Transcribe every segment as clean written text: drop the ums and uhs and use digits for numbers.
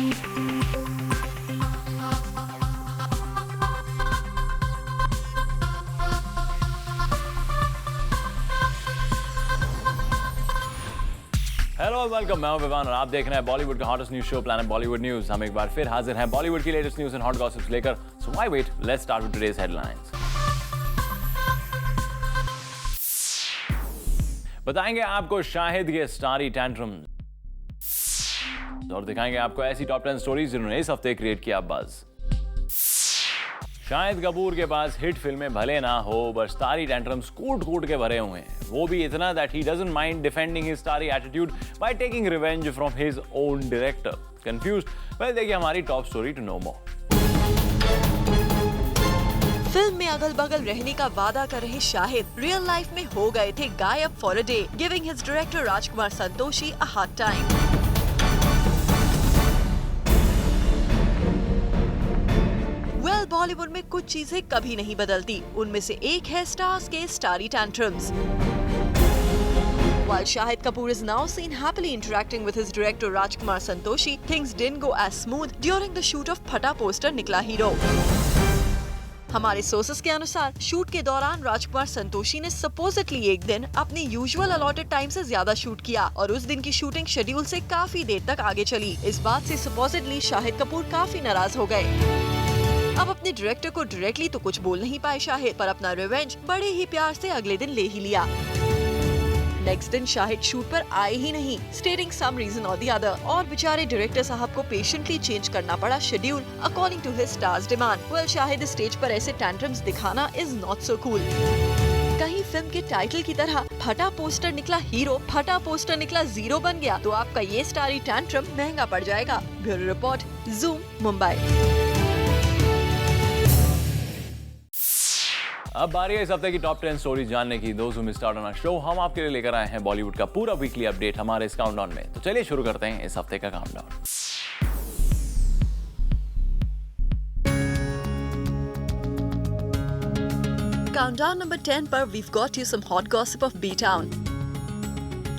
Hello welcome, मैं हूं विवान और आप देख रहे हैं बॉलीवुड का hottest news show planet Bollywood news. हम एक बार फिर हाजिर हैं बॉलीवुड की latest news and hot gossips लेकर। So why wait, let's start with today's headlines. बताएंगे आपको शाहिद के स्टारी टैंट्रम्स और दिखाएंगे आपको ऐसी टॉप 10 स्टोरीज जिन्होंने इस हफ्ते क्रिएट किया बज़। शाहिद कपूर के पास हिट फिल्में भले ना हो, बस स्टारी टैंट्रम्स कूट कूट के भरे हुए हैं। वो भी इतना that he doesn't mind defending his starry attitude by taking revenge from his own director. Confused? पहले देखिए हमारी top story to know more. फिल्म में अगल बगल रहने का वादा कर रहे शाहिद रियल लाइफ में हो गए थे गायब for a day, giving his director Rajkumar Santoshi a hard time. Bollywood में कुछ चीजें कभी नहीं बदलती, उनमें से एक है स्टार्स के starry tantrums. While Shahid Kapoor is now seen happily interacting with his director Rajkumar Santoshi, things didn't go as smooth during the shoot of Phata poster Nikla Hero. हमारे सोर्सेस के अनुसार शूट के दौरान राजकुमार संतोषी ने supposedly एक दिन अपने usual allotted time से ज्यादा शूट किया और उस दिन की शूटिंग शेड्यूल से काफी देर तक आगे चली। इस बात से सपोजिटली शाहिद कपूर काफी नाराज हो गए। अब अपने डायरेक्टर को डायरेक्टली तो कुछ बोल नहीं पाए शाहिद, पर अपना रिवेंज बड़े ही प्यार से अगले दिन ले ही लिया। नेक्स्ट दिन शाहिद शूट पर आए ही नहीं, स्टेटिंग सम रीजन और द अदर, और बेचारे डायरेक्टर साहब को पेशेंटली चेंज करना पड़ा schedule according to his stars demand. Well, Shahid stage पर ऐसे टैंट्रम्स दिखाना इज नॉट सो कूल। कहीं फिल्म के टाइटल की तरह फटा पोस्टर निकला हीरो, फटा पोस्टर निकला जीरो बन गया तो आपका ये स्टारी टैंट्रम महंगा पड़ जाएगा। Bureau report, zoom, Mumbai. अब बारी है इस हफ्ते की टॉप 10 स्टोरीज जानने की। दोस्त who missed out on our show, हम आपके लिए लेकर आए हैं बॉलीवुड का पूरा वीकली अपडेट हमारे इस काउंटडाउन में। तो चलिए शुरू करते हैं इस हफ्ते का काउंटडाउन। काउंटडाउन नंबर 10 पर we've got you some hot gossip of B-Town,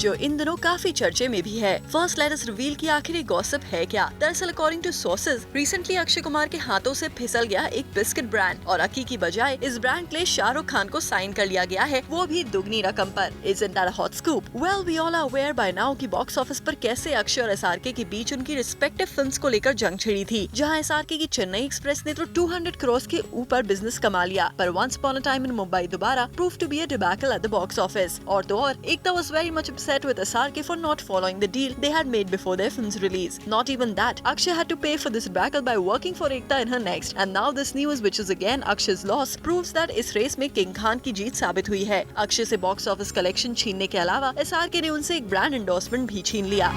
जो इन दिनों काफी चर्चे में भी है। फर्स्ट लेट अस रिवील की आखिर ये गॉसिप है क्या। दरअसल according to sources, recently Akshay Kumar के हाथों से फिसल गया एक बिस्किट ब्रांड और अक्की की बजाय इस ब्रांड के लिए शाहरुख खान को साइन कर लिया गया है, वो भी दुगनी रकम पर। Isn't that a hot scoop? Well, we all are aware by now कि बॉक्स ऑफिस पर कैसे अक्षय और SRK के बीच उनकी रिस्पेक्टिव फिल्म्स को लेकर जंग छिड़ी थी, जहां SRK की चेन्नई एक्सप्रेस ने तो 200 करोड़ के ऊपर बिजनेस कमा लिया, पर once upon a time in Mumbai दोबारा prove to be a debacle at the box office. और तो और Ekta was very much upset with SRK for not following the deal they had made before their film's release. Not even that, Akshay had to pay for this debacle by working for Ekta in her next. And now this news, which is again Akshay's loss, proves that इस race में king Khan की जीत साबित हुई है। अक्षय से box office collection छीनने के अलावा SRK ने उनसे एक ब्रांड एंडोर्समेंट भी छीन लिया।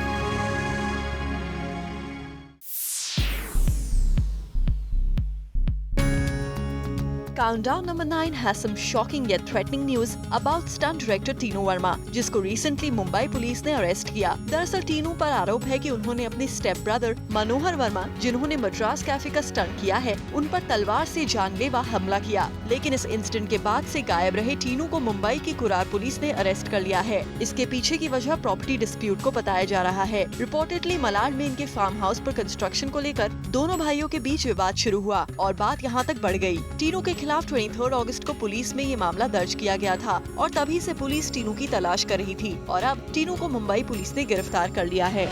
Countdown number 9 has some shocking yet threatening news about stunt director Tinu Verma, जिसको रिसेंटली मुंबई पुलिस ने अरेस्ट किया। दरअसल टीनू पर आरोप है कि उन्होंने अपने स्टेप ब्रदर मनोहर वर्मा, जिन्होंने मद्रास कैफे का स्टंट किया है, उन पर तलवार से जानलेवा हमला किया। लेकिन इस इंसिडेंट के बाद से गायब रहे टीनू को मुंबई की कुरार पुलिस ने अरेस्ट कर लिया है। इसके पीछे की वजह प्रॉपर्टी डिस्प्यूट को बताया जा रहा है। रिपोर्टेडली मलाड में इनके फार्म हाउस पर कंस्ट्रक्शन को लेकर दोनों भाइयों के बीच विवाद शुरू हुआ और बात यहाँ तक बढ़ गयी। टीनू के खिलाफ 23 अगस्त को पुलिस में ये मामला दर्ज किया गया था और तभी से पुलिस टीनू की तलाश कर रही थी और अब टीनू को मुंबई पुलिस ने गिरफ्तार कर लिया है।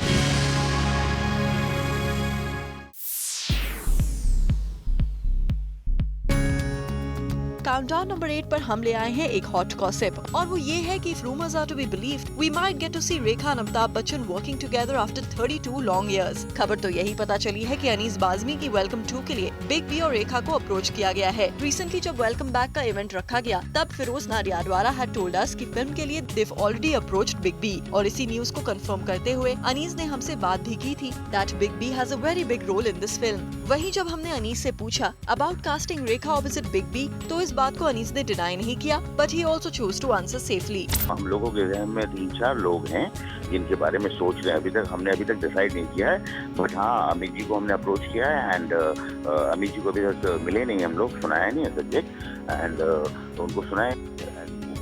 काउंटडाउन नंबर 8 पर हम ले आए हैं एक हॉट गॉसिप और वो ये है कि rumours are to be believed we might get to see Rekha और Amitabh Bachchan working together after 32 long years. खबर तो यही पता चली है कि अनीस बाज़मी की वेलकम 2 के लिए बिग बी और रेखा को अप्रोच किया गया है। रिसेंटली जब वेलकम बैक का इवेंट रखा गया तब Firoz Nadiadwala had told us कि फिल्म के लिए Dev already approached Big B और इसी न्यूज को कंफर्म करते हुए अनीस ने हमसे बात भी की थी that Big B has a very big role in this film. वहीं जब हमने अनीस से पूछा about casting Rekha opposite Big B तो इस बात को अनीस ने डिनाई नहीं किया, but he also chose to answer safely. हम लोगों के जहन में 3-4 लोग हैं जिनके बारे में सोच रहे हैं। हमने अभी तक डिसाइड नहीं किया है, बट हाँ अमित जी को हमने अप्रोच किया है एंड अमित जी को अभी तक मिले नहीं हम लोग, सुनाया नहीं है सब्जेक्ट एंड उनको सुनाए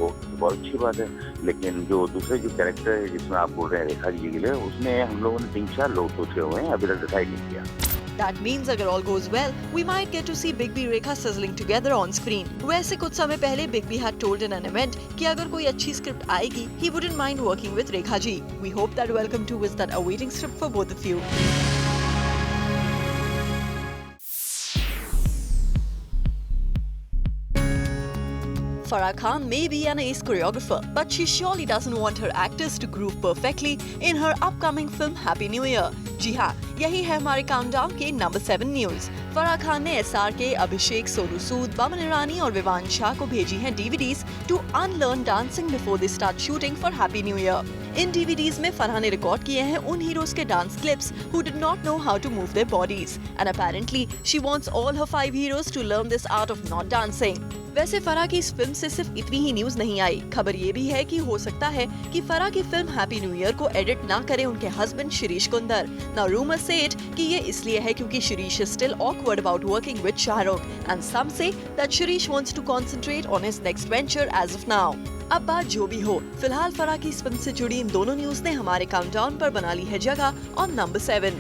हो तो बहुत अच्छी बात है। लेकिन जो दूसरे जो कैरेक्टर है जिसमें आप बोल रहे हैं रेखा जी के लिए, उसमें हम लोगों ने 3-4 लोग सोचे हुए हैं, अभी तक डिसाइड नहीं किया। That means अगर all goes well, we might get to see Big B Rekha sizzling together on screen. वैसे कुछ समय पहले Big B had told in an event कि अगर कोई अच्छी स्क्रिप्ट आएगी, he wouldn't mind working with Rekha ji. We hope that Welcome 2 is that awaiting script for both of you. Farah Khan may be an ace choreographer, but she surely doesn't want her actors to groove perfectly in her upcoming film Happy New Year. जी हाँ, यही है हमारे countdown के number 7 news. Farah Khan ने SRK, अभिषेक, सोनू सूद, बमन ईरानी और विवान शाह को भेजी हैं DVDs to unlearn dancing before they start shooting for Happy New Year. इन DVDs में फराह ने रिकॉर्ड किए हैं उन हीरोज के dance clips who did not know how to move their bodies, and apparently she wants all her 5 heroes to learn this art of not dancing. वैसे फराह की इस फिल्म से सिर्फ इतनी ही न्यूज नहीं आई, खबर ये भी है कि हो सकता है कि फराह की फिल्म हैप्पी न्यू ईयर को एडिट ना करें उनके husband Shirish Kunder. Now rumors say it कि ये इसलिए है क्योंकि Shirish is still awkward about working with Shahrukh, and some say that Shirish wants to concentrate on his next venture as of now. अब बात जो भी हो, फिलहाल फराह की इस फिल्म से जुड़ी इन दोनों न्यूज ने हमारे काउंटडाउन पर बना ली है जगह ऑन नंबर 7।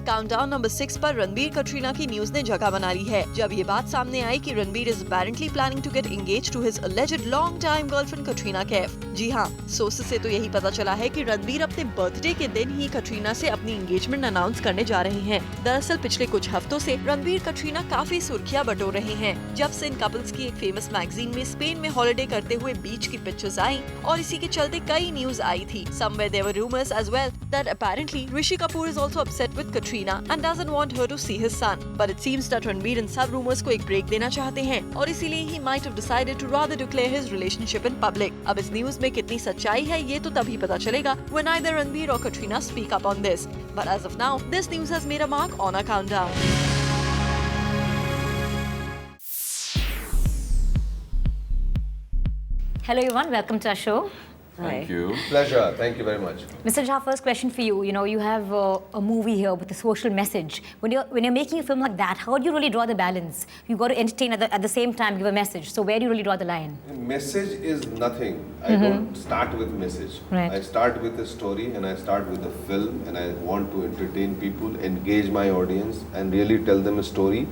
काउंटडाउन नंबर 6 पर रणबीर कटरीना की न्यूज ने जगह बना ली है, जब ये बात सामने आई कि Ranbir is apparently planning to get engaged to his alleged long time girlfriend Katrina Kaif. जी हाँ, सोर्सेस से तो यही पता चला है कि रणबीर अपने बर्थडे के दिन ही कटरीना से अपनी एंगेजमेंट अनाउंस करने जा रहे हैं। दरअसल पिछले कुछ हफ्तों से रणबीर कटरीना काफी सुर्खियां बटोर रहे हैं, जब से इन कपल्स की एक फेमस मैगजीन में स्पेन में हॉलिडे करते हुए बीच की पिक्चर्स आई और इसी के चलते कई न्यूज आई थी। Somewhere there were rumors as well that apparently Rishi Kapoor is also upset with Katrina and doesn't want her to see his son. But it seems that Ranbir इन सब rumors को एक break देना चाहते हैं और इसीलिए he might have decided to rather declare his relationship in public. अब इस न्यूज में कितनी सच्चाई है ये तो तभी पता चलेगा when either Ranbir or Katrina speak up on this. But as of now, this news has made a mark on our countdown. Hello everyone, welcome to our show. Thank you. Pleasure. Thank you very much. Mr. Jha, first question for you. You know, you have a movie here with a social message. When you're making a film like that, how do you really draw the balance? You got to entertain at the same time, give a message. So where do you really draw the line? Message is nothing. I don't start with message. Right. I start with a story and I start with a film and I want to entertain people, engage my audience and really tell them a story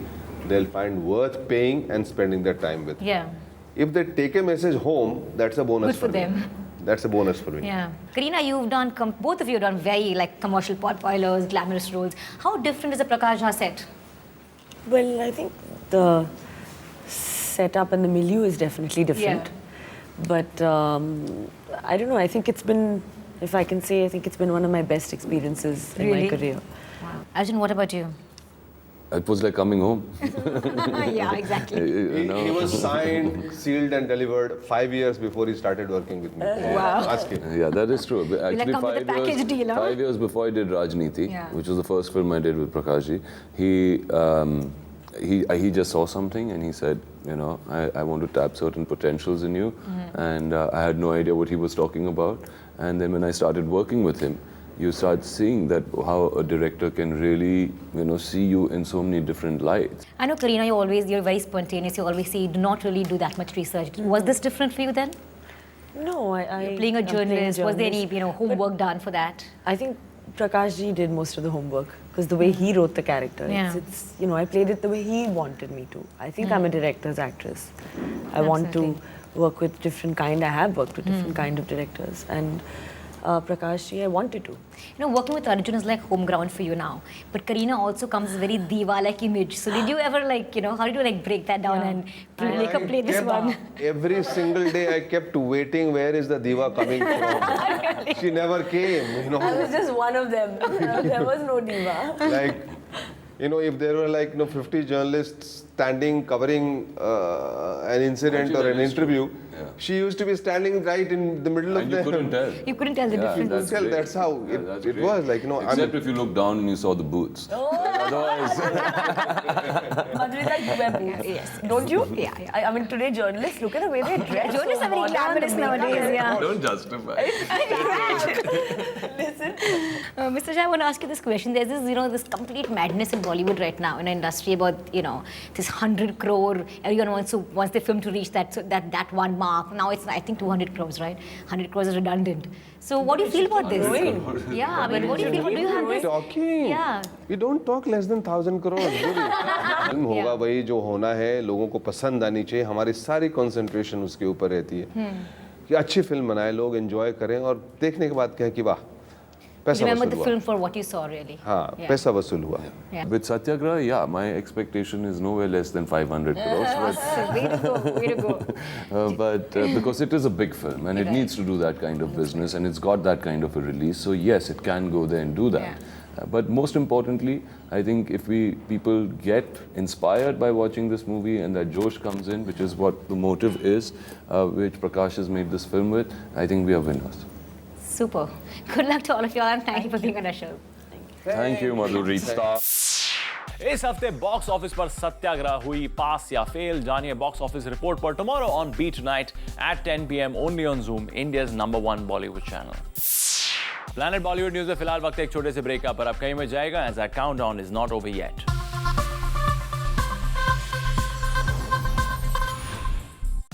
they'll find worth paying and spending their time with. Yeah. If they take a message home, that's a bonus Good for them. me. That's a bonus for me. Yeah. Karina, you've done, both of you have done very like commercial pot boilers, glamorous roles. How different is a Prakash Jha set? Well, I think the setup and the milieu is definitely different. Yeah. But I don't know, I think it's been, if I can say, I think it's been one of my best experiences in Really? my career. Wow. Arjun, what about you? It was like coming home. Yeah, exactly. He was signed, sealed and delivered 5 years before he started working with me. Wow. Ask him. Yeah, that is true. But like actually, come with a package deal, huh? 5 years before I did Rajniti, Yeah. which was the first film I did with Prakash ji, he just saw something and he said, you know, I want to tap certain potentials in you. And I had no idea what he was talking about. And then when I started working with him, you start seeing that how a director can really, you know, see you in so many different lights. I know, Karina, you're very spontaneous. You always say you do not really do that much research. Was this different for you then? No, You're playing a I'm journalist. Was there any, journalist. homework done for that? I think Prakash ji did most of the homework because the way he wrote the character, Yeah. it's I played it the way he wanted me to. I think I'm a director's actress. I want to work with different kind. I have worked with different kind of directors, and Prakash ji, I wanted to. Working with Arjun is like home ground for you now. But Karina also comes with a very diva-like image. So did you ever how did you break that down and make her play this one? Every single day I kept waiting, where is the diva coming from? She never came, I was just one of them. There was no diva. Like, if there were 50 journalists standing covering an incident or an interview, she used to be standing right in the middle of And you them. couldn't tell. You couldn't tell the Yeah, difference. that's Tell, great. that's how Yeah, that's it great. was. Except if you looked down and you saw the boots. Otherwise, Madhurita, you wear boots. Yes. Don't you? Yeah. I mean, today journalists, look at the way they dress. Journalists so are very modern, glamorous the makeup nowadays, is- yeah. don't justify. Listen. Mr. Shah, I want to ask you this question. There's this, this complete madness in Bollywood right now in the industry about, this 100 crore. Everyone wants their film to reach that one mark. Now it's, I think, 200 crores, right? 100 crores is redundant. So what do you feel about this? Yeah, I mean, what do you feel? Do you have this? Talking. Yeah. We don't talk less than 1,000 crore. Film होगा वही जो होना है, लोगों को पसंद आनी चाहिए. हमारी सारी कंसंट्रेशन उसके ऊपर रहती है कि अच्छी फिल्म बनाए, लोग एंजॉय करें और देखने के बाद कहें कि वाह पैसा Remember वसूल the हुआ. film for what you saw, really. हाँ, Yeah. पैसा वसूल हुआ. Yeah. With Satyagraha, yeah, my expectation is nowhere less than 500 crores. Way to go, way to go. But because it is a big film and it needs to do that kind of business and it's got that kind of a release, so yes, it can go there and do that. Yeah. But most importantly, I think if people get inspired by watching this movie and that Josh comes in, which is what the motive is, which Prakash has made this film with, I think we are winners. Super. Good luck to all of you all and thank you for being on our show. Thank you, Madhurita. इस हफ्ते box office पर सत्याग्रह हुई पास या fail. जानिए box office report पर tomorrow on beat night at 10 PM only on Zoom, India's number 1 Bollywood channel. Planet Bollywood news में फिलहाल वक्त एक छोटे से ब्रेक का, पर अब कहीं में जाएगा as that countdown is not over yet.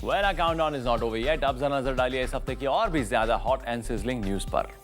Well, our countdown is not over yet. अब जरा नजर डालिए इस हफ्ते की और भी ज्यादा हॉट एंड सिजलिंग न्यूज पर.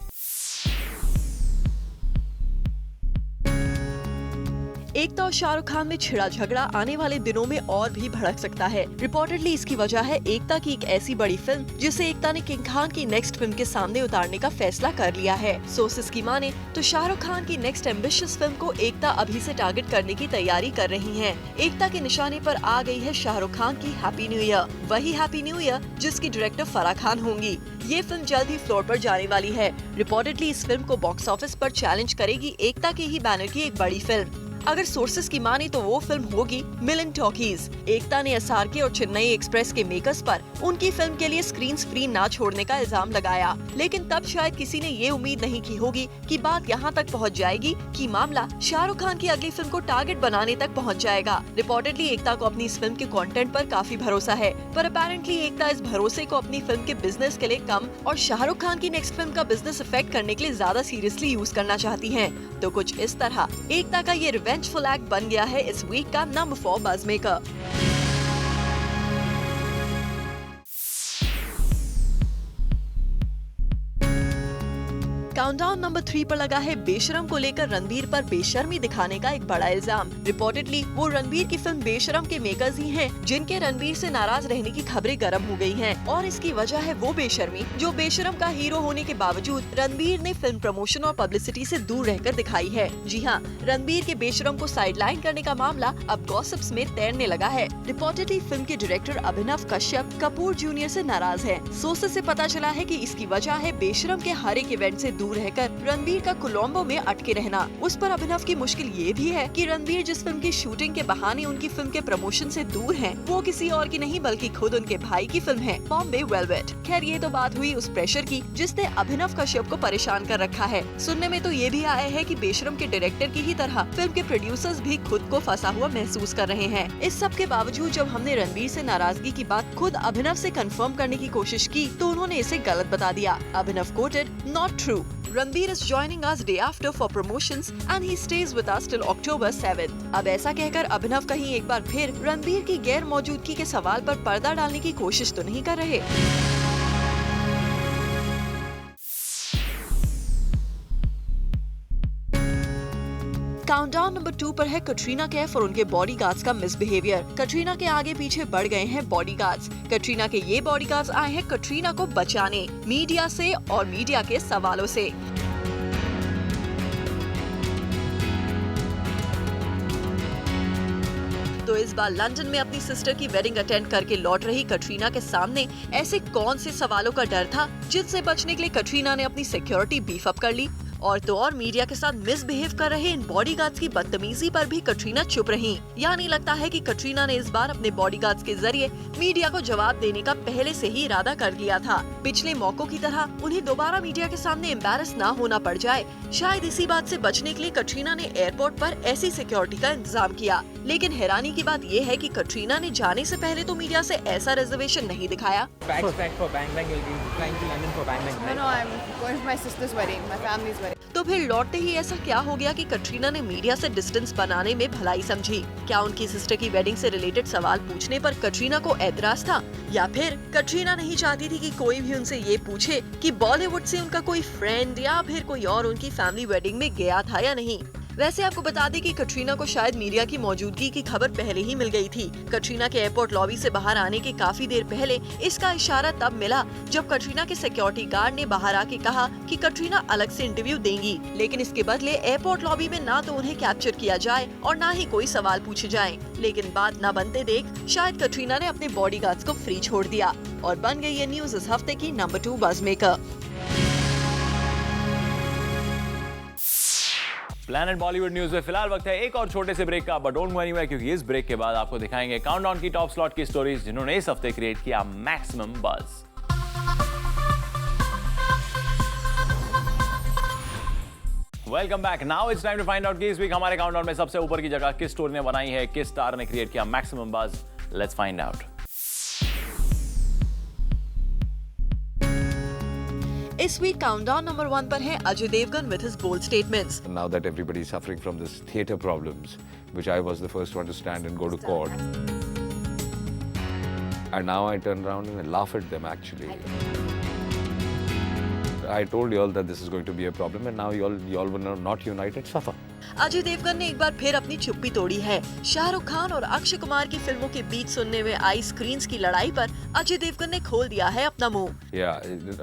एकता और शाहरुख खान में छिड़ा झगड़ा आने वाले दिनों में और भी भड़क सकता है. रिपोर्टेडली इसकी वजह है एकता की एक ऐसी बड़ी फिल्म जिसे एकता ने किंग खान की नेक्स्ट फिल्म के सामने उतारने का फैसला कर लिया है. सोर्सेस की माने तो शाहरुख खान की नेक्स्ट एम्बिशियस फिल्म को एकता अभी से टारगेट करने की तैयारी कर रही है. एकता के निशाने पर आ गई है शाहरुख खान की हैप्पी न्यू ईयर, वही हैप्पी न्यू ईयर जिसकी डायरेक्टर फराह खान होंगी. ये फिल्म जल्द ही फ्लोर पर जाने वाली है. रिपोर्टेडली इस फिल्म को बॉक्स ऑफिस पर चैलेंज करेगी एकता के ही बैनर की एक बड़ी फिल्म. अगर सोर्सेस की माने तो वो फिल्म होगी मिलन टॉकीज. एकता ने SRK और चेन्नई एक्सप्रेस के मेकर्स पर उनकी फिल्म के लिए स्क्रीन फ्री ना छोड़ने का इल्जाम लगाया, लेकिन तब शायद किसी ने ये उम्मीद नहीं की होगी कि बात यहाँ तक पहुँच जाएगी कि मामला शाहरुख खान की अगली फिल्म को टारगेट बनाने तक पहुँच जाएगा. रिपोर्टेडली एकता को अपनी इस फिल्म के कंटेंट पर काफी भरोसा है, पर अपेरेंटली एकता इस भरोसे को अपनी फिल्म के बिजनेस के लिए कम और शाहरुख खान की नेक्स्ट फिल्म का बिजनेस इफेक्ट करने के लिए ज्यादा सीरियसली यूज करना चाहती है. तो कुछ इस तरह एकता का ये रिवेंजफुल एक्ट बन गया है इस वीक का नंबर 4 बज़मेकर. काउंटडाउन नंबर 3 पर लगा है बेशरम को लेकर रणबीर पर बेशर्मी दिखाने का एक बड़ा इल्जाम. रिपोर्टेडली वो रणबीर की फिल्म बेशरम के मेकर्स ही हैं जिनके रणबीर से नाराज रहने की खबरें गर्म हो गई हैं, और इसकी वजह है वो बेशर्मी जो बेशरम का हीरो होने के बावजूद रणबीर ने फिल्म प्रमोशन और पब्लिसिटी से दूर रहकर दिखाई है. जी हाँ, रणबीर के बेशरम को साइडलाइन करने का मामला अब गॉसिप्स में तैरने लगा है. रिपोर्टेडली फिल्म के डायरेक्टर अभिनव कश्यप कपूर जूनियर से नाराज है. सोर्सेस से पता चला है कि इसकी वजह है बेशरम के हर एक इवेंट से दूर रहकर रणबीर का कोलंबो में अटके रहना. उस पर अभिनव की मुश्किल ये भी है कि रणबीर जिस फिल्म की शूटिंग के बहाने उनकी फिल्म के प्रमोशन से दूर हैं, वो किसी और की नहीं बल्कि खुद उनके भाई की फिल्म है बॉम्बे वेलवेट. खैर ये तो बात हुई उस प्रेशर की जिसने अभिनव कश्यप को परेशान कर रखा है. सुनने में तो ये भी आया है कि बेशरम के डायरेक्टर की ही तरह फिल्म के प्रोड्यूसर्स भी खुद को फंसा हुआ महसूस कर रहे हैं. इस सब के बावजूद जब हमने रणबीर से नाराजगी की बात खुद अभिनव से कंफर्म करने की कोशिश की तो उन्होंने इसे गलत बता दिया. अभिनव coated, "Not true. Ranbir is joining us day after for promotions and he stays with us till October 7th." अब ऐसा कहकर अभिनव कहीं एक बार फिर रणबीर की गैर मौजूदगी के सवाल पर पर्दा डालने की कोशिश तो नहीं कर रहे. काउंटडाउन नंबर 2 पर है कटरीना कैफ और उनके बॉडीगार्ड्स का मिसबिहेवियर. कटरीना के आगे पीछे बढ़ गए हैं बॉडीगार्ड्स. कटरीना के ये बॉडीगार्ड्स आए हैं कटरीना को बचाने मीडिया से और मीडिया के सवालों से. तो इस बार लंदन में अपनी सिस्टर की वेडिंग अटेंड करके लौट रही कटरीना के सामने ऐसे कौन से सवालों का डर था जिनसे बचने के लिए कटरीना ने अपनी सिक्योरिटी बीफ अप कर ली और तो और मीडिया के साथ मिसबिहेव कर रहे इन बॉडीगार्ड्स की बदतमीजी पर भी कटरीना चुप रहीं। यानी लगता है कि कटरीना ने इस बार अपने बॉडीगार्ड्स के जरिए मीडिया को जवाब देने का पहले से ही इरादा कर लिया था। पिछले मौकों की तरह उन्हें दोबारा मीडिया के सामने एम्बैरस ना होना पड़ जाए, शायद इसी बात से बचने के लिए कटरीना ने एयरपोर्ट पर ऐसी सिक्योरिटी का इंतजाम किया। लेकिन हैरानी की बात ये है कि कटरीना ने जाने से पहले तो मीडिया से ऐसा रिजर्वेशन नहीं दिखाया। तो फिर लौटते ही ऐसा क्या हो गया कि कटरीना ने मीडिया से डिस्टेंस बनाने में भलाई समझी? क्या उनकी सिस्टर की वेडिंग से रिलेटेड सवाल पूछने पर कटरीना को ऐतराज था, या फिर कटरीना नहीं चाहती थी कि कोई भी उनसे ये पूछे कि बॉलीवुड से उनका कोई फ्रेंड या फिर कोई और उनकी फैमिली वेडिंग में गया था या नहीं? वैसे आपको बता दें कि कटरीना को शायद मीडिया की मौजूदगी की खबर पहले ही मिल गई थी। कटरीना के एयरपोर्ट लॉबी से बाहर आने के काफी देर पहले इसका इशारा तब मिला जब कटरीना के सिक्योरिटी गार्ड ने बाहर आके कहा कि कटरीना अलग से इंटरव्यू देंगी, लेकिन इसके बदले एयरपोर्ट लॉबी में ना तो उन्हें कैप्चर किया जाए और ना ही कोई सवाल पूछे जाए। लेकिन बात न बनते देख शायद कटरीना ने अपने बॉडीगार्ड्स को फ्री छोड़ दिया और बन गई ये न्यूज इस हफ्ते की नंबर 2 बज़मेकर। प्लैनेट बॉलीवुड न्यूज में फिलहाल वक्त है एक और छोटे से ब्रेक का, बट डोंट गो एनीवेयर क्योंकि इस ब्रेक के बाद आपको दिखाएंगे काउंटडाउन की टॉप स्लॉट की स्टोरीज जिन्होंने इस हफ्ते क्रिएट किया maximum buzz. Welcome back. Now it's time to find out कि इस वीक हमारे काउंटडाउन में सबसे ऊपर की जगह किस स्टोरी ने बनाई है, किस स्टार ने क्रिएट किया maximum buzz. Let's find out. इस वीक काउंटडाउन नंबर 1 पर है Ajay Devgan with his bold statements. Now that everybody is suffering from this theatre problems, which I was the first one to stand and go to court, and now I turn around and laugh at them actually. I told you all that this is going to be a problem, and now you all will not united suffer. Ajay Devgan ने एक बार फिर अपनी चुप्पी तोड़ी है। शाहरुख खान और अक्षय कुमार की फिल्मों के बीच सुनने में आई स्क्रीन्स की लड़ाई पर अजय देवगन ने खोल दिया है अपना मुंह। Yeah,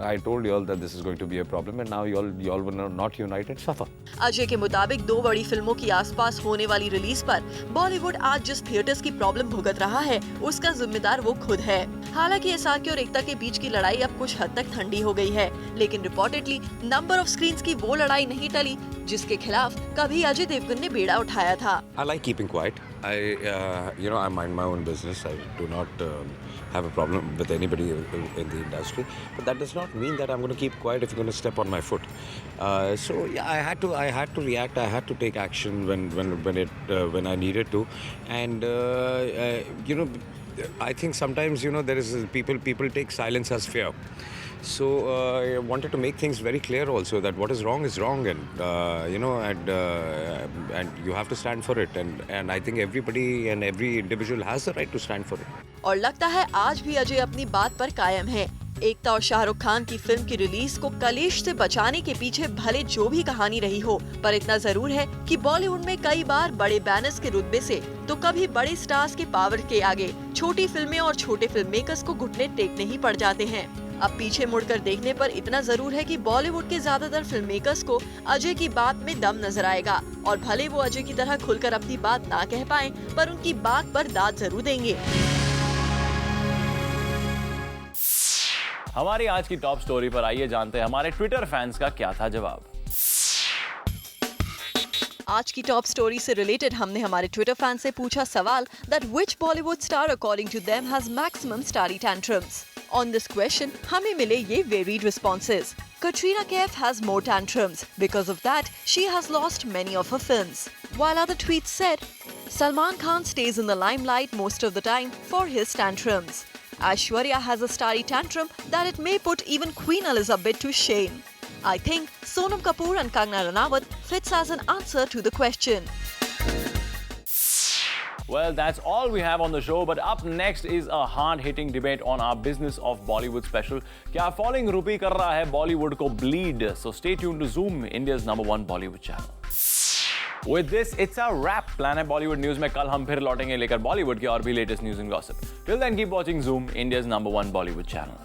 I told you all that this is going to be a problem, and now you all will not united suffer. Ajay के मुताबिक 2 बड़ी फिल्मों की आसपास होने वाली रिलीज पर बॉलीवुड आज जिस थिएटर्स की प्रॉब्लम भुगत रहा है उसका जिम्मेदार वो खुद है। हालांकि एसआरके और एकता के बीच की लड़ाई अब कुछ हद तक ठंडी हो गई है, लेकिन रिपोर्टेडली नंबर ऑफ स्क्रीन्स की वो लड़ाई नहीं टली जिसके खिलाफ कभी अजय देवगन ने बेड़ा उठाया था। I like keeping quiet. I mind my own business. I do not have a problem with anybody in the industry, but that does not mean that I'm going to keep quiet if you're going to step on my foot. So yeah, I had to react. I had to take action when I needed to, and I think sometimes there is people take silence as fear. So I wanted to make things very clear also that what is wrong, and you have to stand for it, and I think everybody and every individual has the right to stand for it. और लगता है आज भी अजय अपनी बात पर कायम है। एकता और शाहरुख खान की फिल्म की रिलीज को कलेश से बचाने के पीछे भले जो भी कहानी रही हो, पर इतना जरूर है कि बॉलीवुड में कई बार बड़े बैनर्स के रुतबे से तो कभी बड़े स्टार्स के पावर के आगे छोटी फिल्में और छोटे फिल्म मेकर्स को घुटने टेकने ही पड़ जाते हैं। अब पीछे मुड़कर देखने पर इतना जरूर है कि बॉलीवुड के ज्यादातर फिल्म मेकर्स को अजय की बात में दम नजर आएगा, और भले वो अजय की तरह खुलकर अपनी बात ना कह पाएं, पर उनकी बात पर दाद जरूर देंगे। हमारी आज की टॉप स्टोरी पर आइए जानते हैं हमारे ट्विटर फैंस का क्या था जवाब। आज की टॉप स्टोरी से रिलेटेड हमने हमारे ट्विटर फैन से पूछा सवाल that which Bollywood star according to them has maximum starry tantrums. On this question हमें मिले ये varied responses. Katrina Kaif has more tantrums. Because of that, she has lost many of her films. While other tweets said, Salman Khan stays in the limelight most of the time for his tantrums. Aishwarya has a starry tantrum that it may put even Queen Elizabeth to shame. I think Sonam Kapoor and Kangana Ranaut fits as an answer to the question. Well, that's all we have on the show, but up next is a hard-hitting debate on our Business of Bollywood special. क्या falling rupee कर रहा है Bollywood को bleed? So stay tuned to Zoom, India's #1 Bollywood channel. With this, it's a wrap. Planet Bollywood News में कल हम फिर लौटेंगे लेकर बॉलीवुड के और भी latest news and gossip. Till then, keep watching Zoom, India's #1 Bollywood channel.